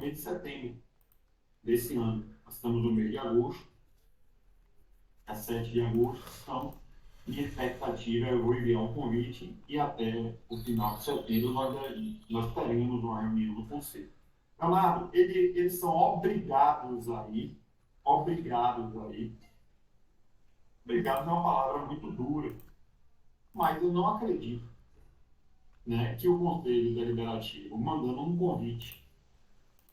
mês de setembro desse ano. Nós estamos no mês de agosto, é 7 de agosto, então minha expectativa é eu vou enviar um convite e até o final de setembro nós teremos uma reunião no Conselho. Leonardo, eles são obrigados aí, obrigados é uma palavra muito dura, mas eu não acredito, né, que o Conselho Deliberativo, mandando um convite,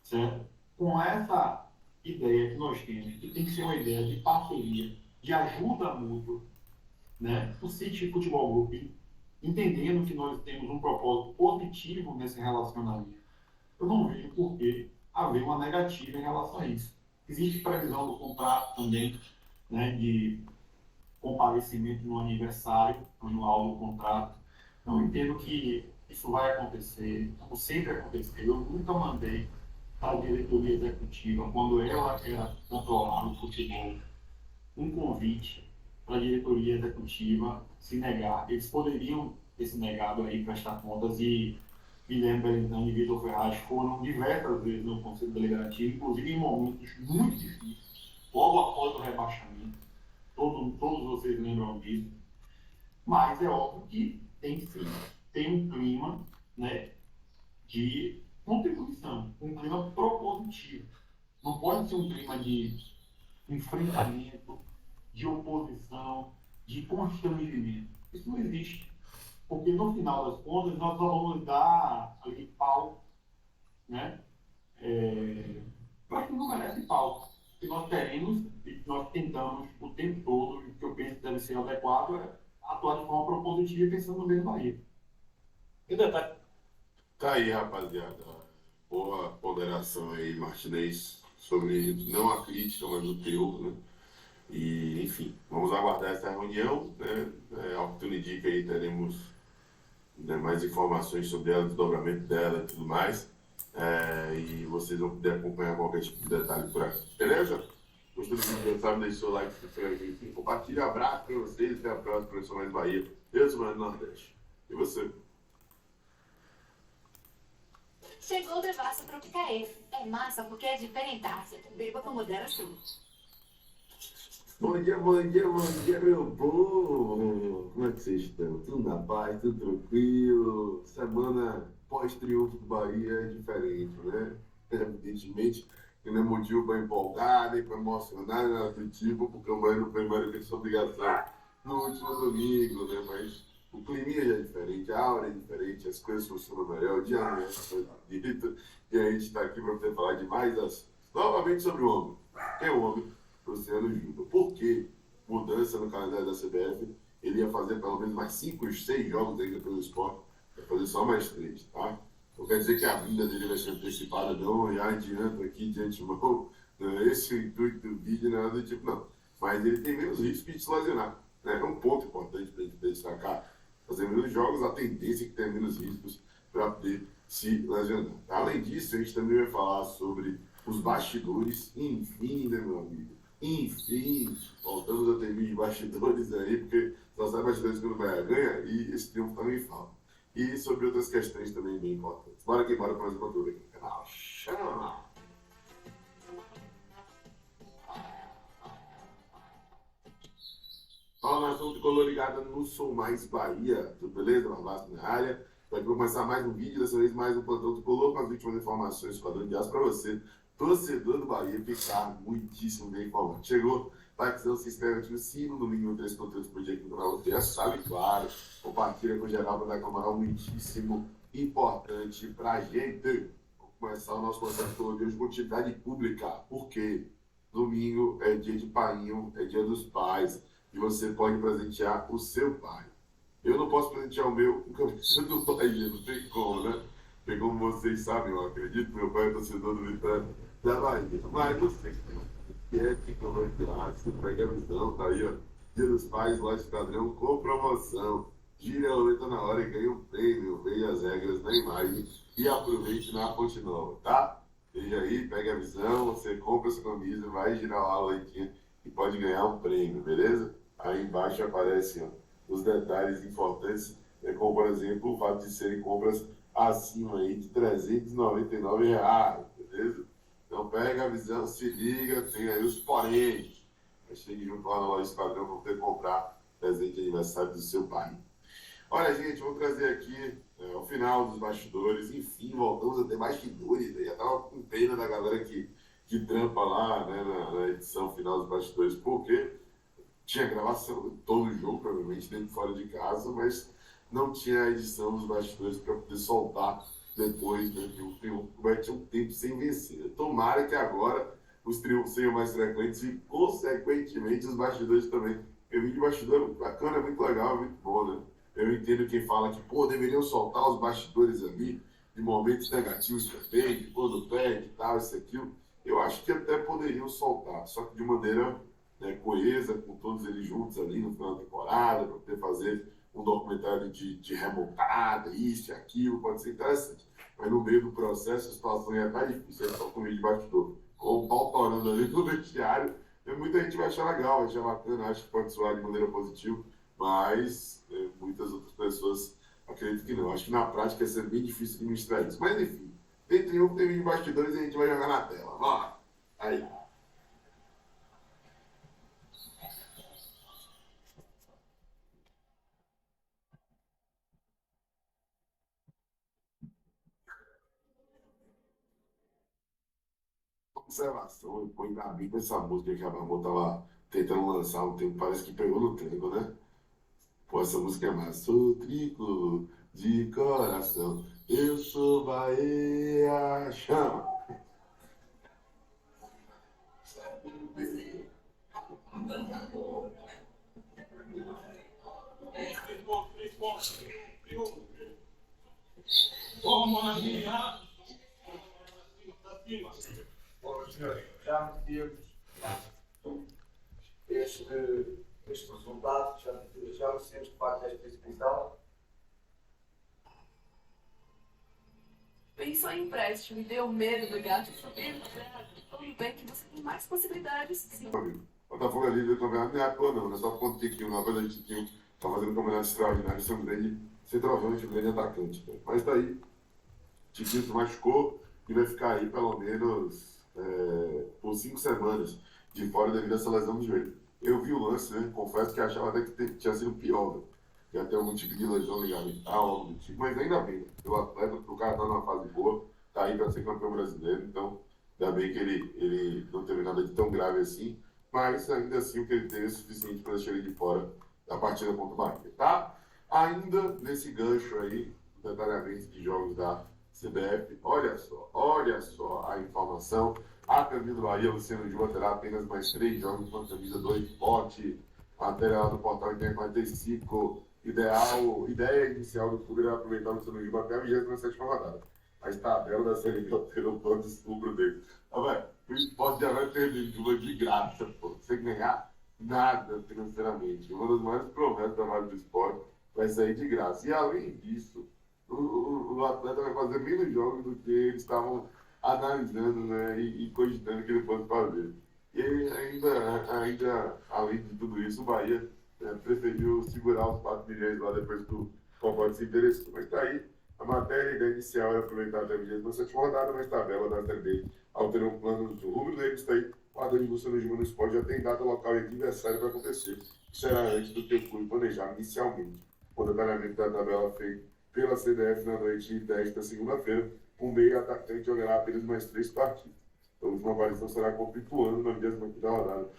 certo? Com essa ideia que nós temos, que tem que ser uma ideia de parceria, de ajuda mútua, né? O City Futebol Group, entendendo que nós temos um propósito positivo nesse relacionamento, eu não vejo por que haver uma negativa em relação a isso. Existe previsão do contrato também, né, de comparecimento no aniversário anual do contrato. Então, eu entendo que isso vai acontecer, como sempre aconteceu. Eu nunca mandei para a diretoria executiva, quando ela era controlar o futebol, um convite para a diretoria executiva se negar. Eles poderiam ter se negado aí prestar contas e Guilherme Belintani e Vitor Ferraz foram diversas vezes no Conselho Deliberativo, inclusive em momentos muito difíceis, logo após o rebaixamento. Todos vocês lembram disso. Mas é óbvio que tem sim, tem um clima, né, de contribuição, um clima propositivo. Não pode ser um clima de enfrentamento, de oposição, de constrangimento. Isso não existe. Porque no final das contas nós só vamos dar ali pau, né? Mas que não merece pau. O que nós queremos e que nós tentamos o tempo todo, e que eu penso que deve ser adequado, é atuar de forma propositiva e pensando no mesmo Bahia. E detalhe. Tá aí, rapaziada. Boa ponderação aí, Martinez, sobre não a crítica, mas o teor, né? E, enfim, vamos aguardar essa reunião, né? Ao que tudo indica aí, teremos, né, mais informações sobre ela, desdobramento dela e tudo mais. E vocês vão poder acompanhar qualquer tipo de detalhe por aqui. Beleza? Gostou do vídeo? Sabe, deixa o seu like, se inscreve, enfim, compartilha, abraço pra vocês, até a próxima, Professor Mais Bahia. Eu sou o Mano Nordeste. E você? Chegou o Devassa Tropicaê. É massa porque é diferentaça. Beba com moderação. Bom dia, meu povo! Como é que vocês estão? Tudo na paz, tudo tranquilo? Semana pós-triunfo do Bahia é diferente, né? Evidentemente que não é motivo para empolgar, nem para emocionar, nem nada do tipo, porque o Bahia não foi mais do que sua obrigação no último domingo, né? Mas o clima já é diferente, a aura é diferente, as coisas funcionam melhor, o dia não é dito, e a gente está aqui para poder falar de mais assuntos. Novamente sobre o homem. Quem é o homem? Luciano Juba. Por que mudança no calendário da CBF? Ele ia fazer pelo menos mais 5, 6 jogos ainda pelo esporte, vai fazer só mais 3, tá? Não quer dizer que a vinda dele vai ser antecipada, não, já adianta aqui de antemão, não é esse o intuito do vídeo, nada do tipo, não. Mas ele tem menos risco de se lesionar, né? É um ponto importante para a gente destacar. Fazer menos jogos, a tendência é que tenha menos riscos para poder se lesionar. Além disso, a gente também vai falar sobre os bastidores, enfim, né, meu amigo? Enfim, voltamos a ter vídeo de bastidores aí, porque só sai bastidores quando o Bahia ganha e esse triunfo também fala. E sobre outras questões também bem importantes. Bora que bora para mais uma tour aqui no canal. Chama! Fala, nação tricolor ligada no Sou Mais Bahia. Tudo beleza? Barbasco na área. Vai começar mais um vídeo, dessa vez mais um plantão tricolor com as últimas informações do quadro de aço para você, torcedor do Bahia, ficar muitíssimo bem informado. Chegou? Likezão, se inscreve, ativa o sino, no mínimo 3 conteúdos por dia aqui no canal. Você já sabe, claro. Compartilha com geral para dar uma moral muitíssimo importante pra gente. Vamos começar o nosso plantão de hoje com atividade pública. Por quê? Domingo é dia de painho, é dia dos pais. E você pode presentear o seu pai. Eu não posso presentear o meu com camisa do Bahia, não tem como, né? Porque como vocês sabem, eu acredito que meu pai é torcedor do Vitória da Bahia. Mas você que é tricolor clássico, pega a visão, tá aí, ó. Dia dos Pais, loja de padrão com promoção. Gire a roleta na hora e ganhe um prêmio. Veja as regras na imagem e aproveite na Fonte Nova, tá? Veja aí, pega a visão, você compra essa camisa, vai girar a roletinha e pode ganhar um prêmio, beleza? Aí embaixo aparecem, ó, os detalhes importantes, como por exemplo o fato de serem compras acima aí de R$399, beleza? pega a visão, se liga, tem aí os porém. Chegue junto lá na loja Esquadrão para poder comprar presente de aniversário do seu pai. Olha, gente, vou trazer aqui o final dos bastidores. Enfim, voltamos a ter bastidores. Eu já tava com pena da galera que trampa lá, né, na edição final dos bastidores, porque tinha gravação de todo o jogo, provavelmente dentro e fora de casa, mas não tinha a edição dos bastidores para poder soltar depois, né, que o triunfo vai ter um tempo sem vencer. Tomara que agora os triunfos sejam mais frequentes e, consequentemente, os bastidores também. Eu vi de bastidor é muito bacana, é muito legal, é muito bom, né? Eu entendo quem fala que, pô, deveriam soltar os bastidores ali, de momentos negativos também, de quando perde e tal, isso, aquilo. Eu acho que até poderiam soltar, só que de maneira, né, coesa, com todos eles juntos ali no final da temporada, para poder fazer um documentário de remontada, isso e aquilo, pode ser interessante. Mas no meio do processo a situação ia estar difícil, é só comigo de bastidor. Com o pau torando ali no vestiário, muita gente vai achar legal, vai achar bacana, acho que pode soar de maneira positiva, mas muitas outras pessoas acreditam que não. Acho que na prática ia ser bem difícil administrar isso. Mas enfim, tem triunfo, tem vídeo de bastidores e a gente vai jogar na tela. Vamos lá. Aí. Observação, eu põe na Bíblia essa música que a Marmota tava tentando lançar um tempo, parece que pegou no tempo, né? Pô, essa música é massa. Sou tricolor de coração, eu sou Bahia, chama. Toma minha. Bom, senhores, já temos este resultado, já conhecemos de facto esta exibição. Pensou em empréstimo e deu medo do gato subir? Tudo bem que você tem mais possibilidades, sim. Botafogo é líder do campeonato, não é à toa não, né? Só por conta de Tiquinho, na verdade Tiquinho tá fazendo um campeonato extraordinário, isso é um grande centroavante, um grande atacante. Né? Mas tá aí, Tiquinho se machucou e vai ficar aí pelo menos por 5 semanas de fora devido a essa lesão no joelho. Eu vi o lance, né? Confesso que achava até que tinha sido pior, né? Já tem algum tipo de lesão ligada e tal, algo do tipo, mas ainda bem, né? O atleta, o cara tá numa fase boa, tá aí para ser campeão brasileiro, então ainda bem que ele não teve nada de tão grave assim, mas ainda assim o que ele teve é suficiente para deixar ele de fora da partida contra o Bahia, tá? Ainda nesse gancho aí, detalhamento de jogos da CBF, olha só a informação. A camisa do Bahia, Luciano Juba, terá apenas mais 3 jogos com a camisa do esporte. Matéria lá do portal Inter 45. Ideia inicial do clube era aproveitar o Luciano Juba até a 27ª rodada. Mas tabela da Série B alterou todo o estupro dele. O esporte já vai perder Juba de graça, pô, sem ganhar nada financeiramente. Uma das maiores promessas da Rádio do Esporte vai sair de graça. E além disso, o atleta vai fazer menos jogos do que eles estavam analisando, né, e cogitando que ele fosse fazer. E ainda, além de tudo isso, o Bahia preferiu segurar os 4 milhões lá depois que o Concorde se interessou. Mas está aí, a matéria inicial é aproveitar até a 27ª rodada, mas tabela da Série B alterou o plano do rubro negro. Está aí, o Adão de Luciano Gil no Esporte já tem data local e adversário para acontecer. Será antes do que o clube planejava inicialmente. O detalhamento da tabela feito pela CDF na noite desta segunda-feira, o meio atacante jogará apenas mais 3 partidas. A última aparição será contra o Ituano na 25ª rodada,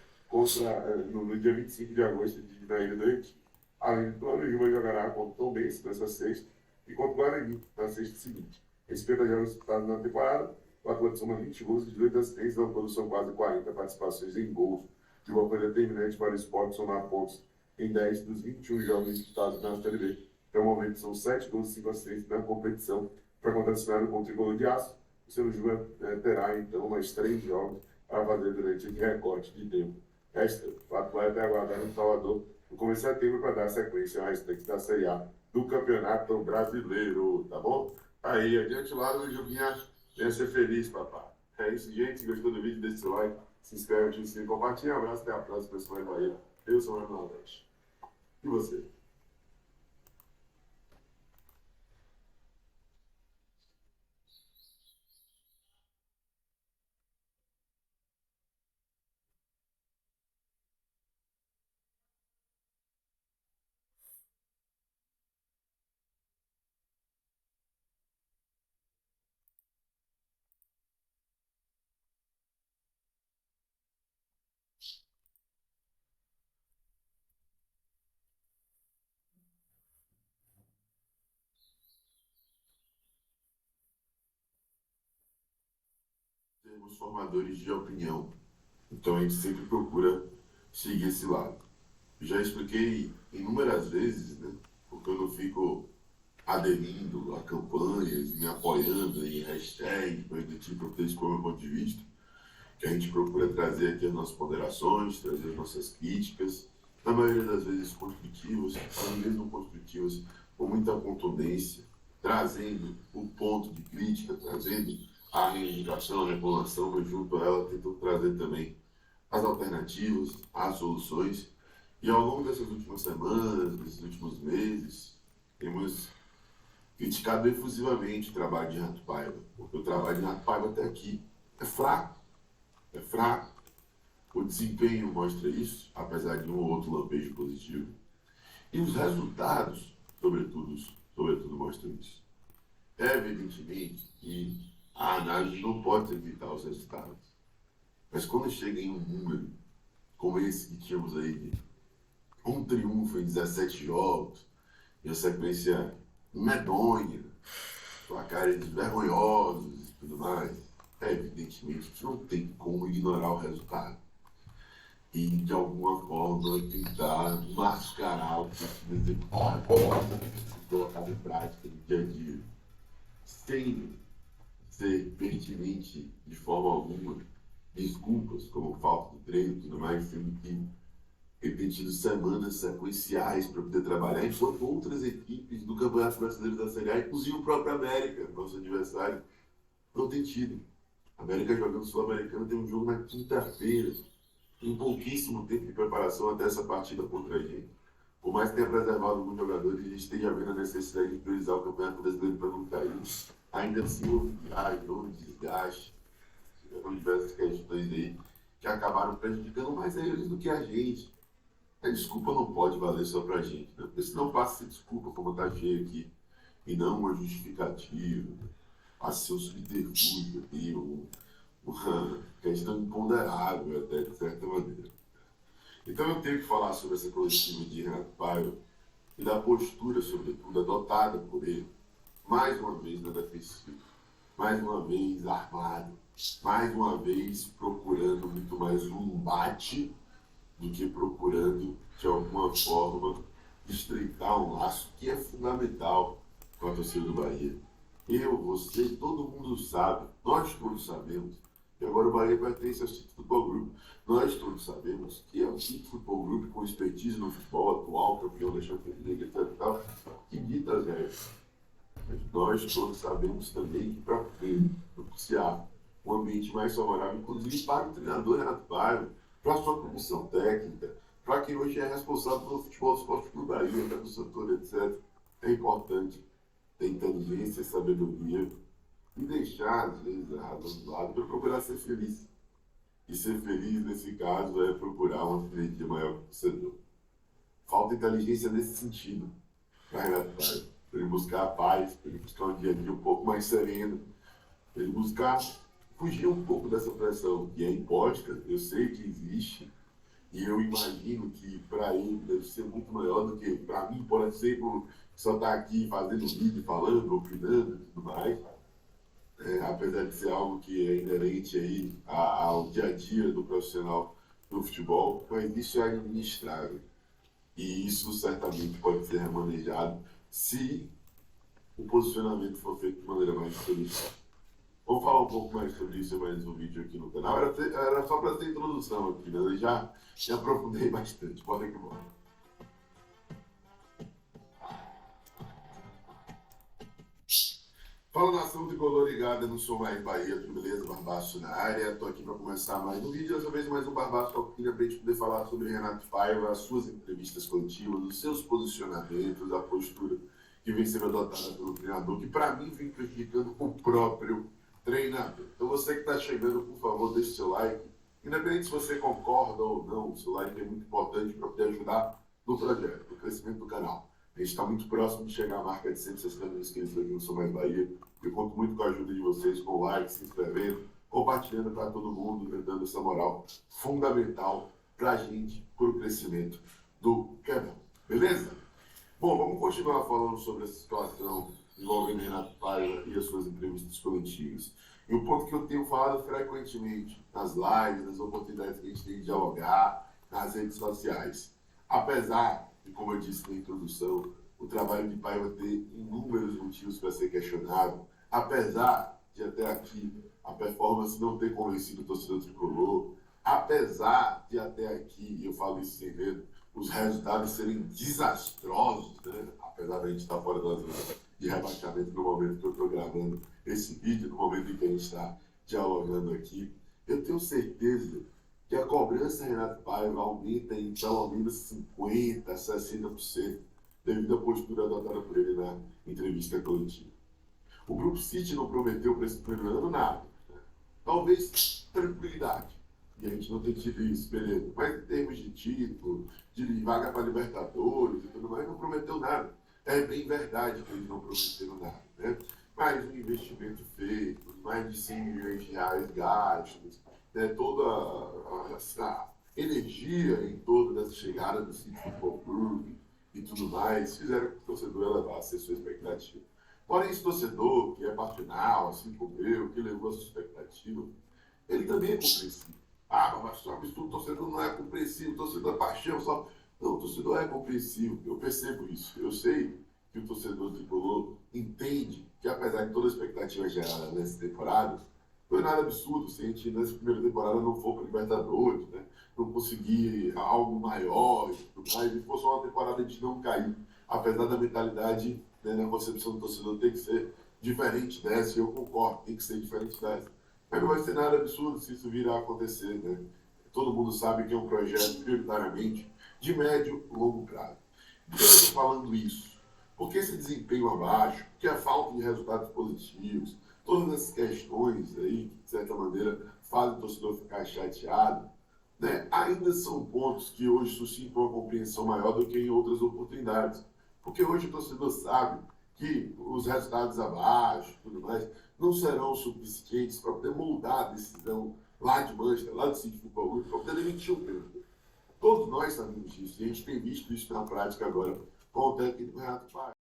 no dia 25 de agosto na Ilha do Retiro. Além do Ituano, o Juba jogará contra o Tom Benz nessa sexta e contra o Guarani na sexta seguinte. Respeito a jogos disputados na temporada, o Atlético soma 20 gols e 18 assistências, ao todo são quase 40 participações em gols, de uma forma determinante para o esporte somar pontos em 10 dos 21 jogos disputados na Série B. Até o momento são 7 gols e 5 assistências na competição. Para contracenário com o tricolor de aço, o seu Juba terá então mais 3 jogos para fazer durante esse recorte de tempo. Resta o atleta aguardar no Salvador no começo de setembro para dar sequência ao restante da Série A do Campeonato Brasileiro, tá bom? Aí, adiante lá do Jubinha, venha ser feliz, papai. É isso, gente. Se gostou do vídeo, deixa seu like, se inscreve, ativa o sininho, compartilha. Um abraço, até a próxima, pessoal. Bahia. Eu sou o Mano Nordeste. E você? sermos formadores de opinião. Então a gente sempre procura seguir esse lado. Já expliquei inúmeras vezes, né? Porque eu não fico aderindo a campanhas, me apoiando em hashtags, coisa do tipo, eu tenho como meu ponto de vista, que a gente procura trazer aqui as nossas ponderações, trazer as nossas críticas, na maioria das vezes construtivas, mesmo construtivas, com muita contundência, trazendo o ponto de crítica, trazendo a reivindicação, a reclamação, mas junto a ela tentando trazer também as alternativas, as soluções. E ao longo dessas últimas semanas, desses últimos meses, temos criticado efusivamente o trabalho de Renato Paiva, porque o trabalho de Renato Paiva até aqui é fraco. É fraco. O desempenho mostra isso, apesar de um ou outro lampejo positivo. E os resultados, sobretudo mostram isso. É evidentemente que a análise não pode evitar os resultados. Mas quando chega em um número como esse que tínhamos aí, de um triunfo em 17 jogos, e a sequência medonha, placares vergonhosos e tudo mais, evidentemente que não tem como ignorar o resultado. E, de alguma forma, tentar mascarar o que se executar, colocado em prática no dia a dia, sem ser pertinente de forma alguma, desculpas, como falta de treino e tudo mais, sendo que repetido semanas sequenciais para poder trabalhar, enquanto outras equipes do Campeonato Brasileiro da Série A, inclusive o próprio América, nosso adversário, não tem tido. A América jogando Sul-Americano tem um jogo na quinta-feira, em pouquíssimo tempo de preparação até essa partida contra a gente. Por mais que tenha preservado alguns jogadores, a gente esteja vendo a necessidade de priorizar o Campeonato Brasileiro para não cair. Ainda assim, houve viagem, houve desgaste, tiveram diversas questões aí que acabaram prejudicando mais a eles do que a gente. A desculpa não pode valer só pra gente, né? Porque senão passa a ser desculpa, como tá cheio aqui, e não uma justificativa, passa a ser um subterfúgio aqui, uma questão imponderável até, de certa maneira. Então eu tenho que falar sobre essa coletiva de Renato Paiva e da postura, sobretudo, adotada por ele, mais uma vez na defensiva, mais uma vez armado, mais uma vez procurando muito mais um embate do que procurando, de alguma forma, estreitar um laço que é fundamental com a torcida do Bahia. Eu, você, todo mundo sabe, nós todos sabemos, que agora o Bahia pertence ao City Football Group. Nós todos sabemos que é o City Football Group com expertise no futebol atual, campeão da Champions League, etc. Que dita as regras. Mas nós todos sabemos também que para propiciar um ambiente mais favorável, inclusive para o treinador Renato Paiva, para a sua comissão técnica, para quem hoje é responsável pelo futebol do Esporte Clube Bahia, do setor, etc. É importante ter inteligência e sabedoria e deixar, às vezes, a razão do lado para procurar ser feliz. E ser feliz, nesse caso, é procurar uma sinergia maior com o torcedor. Falta inteligência nesse sentido para Renato Paiva, para ele buscar a paz, para ele buscar um dia a dia um pouco mais sereno, para ele buscar fugir um pouco dessa pressão que é imposta, eu sei que existe, e eu imagino que para ele deve ser muito maior do que para mim, por exemplo, só estar aqui fazendo vídeo, falando, opinando e tudo mais, apesar de ser algo que é inerente aí ao dia a dia do profissional do futebol, mas isso é administrável. E isso certamente pode ser remanejado se o posicionamento for feito de maneira mais inteligente. Vamos falar um pouco mais sobre isso em mais um vídeo aqui no canal. Era só para ter introdução aqui, né? Eu já aprofundei bastante. Podem que bora. Fala, nação tricolor ligada no Som Mais Bahia, tudo beleza? Barbaço na área. Estou aqui para começar mais um vídeo, dessa vez mais um Barbaço Talquinha para a gente poder falar sobre Renato Paiva, as suas entrevistas coletivas, os seus posicionamentos, a postura que vem sendo adotada pelo treinador, que para mim vem prejudicando o próprio treinador. Então você que está chegando, por favor, deixe seu like. Independente se você concorda ou não, o seu like é muito importante para poder ajudar no projeto, no crescimento do canal. A gente está muito próximo de chegar à marca de 160 mil inscritos aqui no Som Mais Bahia. Eu conto muito com a ajuda de vocês, com o like, se inscrevendo, compartilhando para todo mundo, dando essa moral fundamental para a gente, para o crescimento do canal. Beleza? Bom, vamos continuar falando sobre essa situação envolvendo Renato Paiva e as suas entrevistas coletivas. E o ponto que eu tenho falado frequentemente nas lives, nas oportunidades que a gente tem de dialogar, nas redes sociais. Apesar de, como eu disse na introdução, o trabalho de Paiva ter inúmeros motivos para ser questionado, apesar de até aqui a performance não ter convencido o torcedor tricolor, apesar de até aqui, e eu falo isso sem medo, os resultados serem desastrosos, né? Apesar de a gente estar fora da zona de rebaixamento no momento que eu estou gravando esse vídeo, no momento em que a gente está dialogando aqui, eu tenho certeza que a cobrança Renato Paiva aumenta em pelo menos 50%, 60%, devido à postura adotada por ele na entrevista coletiva. O Grupo City não prometeu para esse primeiro ano nada. Né? Talvez tranquilidade. E a gente não tem tido isso, beleza. Mas em termos de título, de vaga para Libertadores e tudo mais, não prometeu nada. É bem verdade que eles não prometeram nada. Né? Mais um investimento feito, mais de 100 milhões de reais gastos, né? Toda essa energia em torno dessa chegada do City Football Clube e tudo mais, fizeram que o torcedor elevasse a sua expectativa. Porém, esse torcedor, que é passional, assim como eu, que levou a sua expectativa, ele também é compreensível. Ah, mas só absurdo, o torcedor não é compreensível, o torcedor é paixão, só... Não, o torcedor é compreensível, eu percebo isso. Eu sei que o torcedor tricolor entende que, apesar de toda a expectativa gerada nessa temporada, não é nada absurdo se a gente, nessa primeira temporada, não for para Libertadores, né? Não conseguir algo maior e tudo mais, e for só uma temporada de não cair. Apesar da mentalidade, né, na concepção do torcedor, tem que ser diferente dessa, e eu concordo, tem que ser diferente dessa. Mas não vai ser nada absurdo se isso vir a acontecer, né? Todo mundo sabe que é um projeto prioritariamente de médio e longo prazo. Por que eu estou falando isso? Porque esse desempenho abaixo, porque a falta de resultados positivos, todas essas questões aí, que de certa maneira fazem o torcedor ficar chateado, né, ainda são pontos que hoje suscitam uma compreensão maior do que em outras oportunidades. Porque hoje o torcedor sabe que os resultados abaixo e tudo mais não serão suficientes para poder moldar a decisão lá de Manchester, lá do City Football Clube, para poder demitir o treinador. Todos nós sabemos disso, e a gente tem visto isso na prática agora com o técnico Renato Paiva.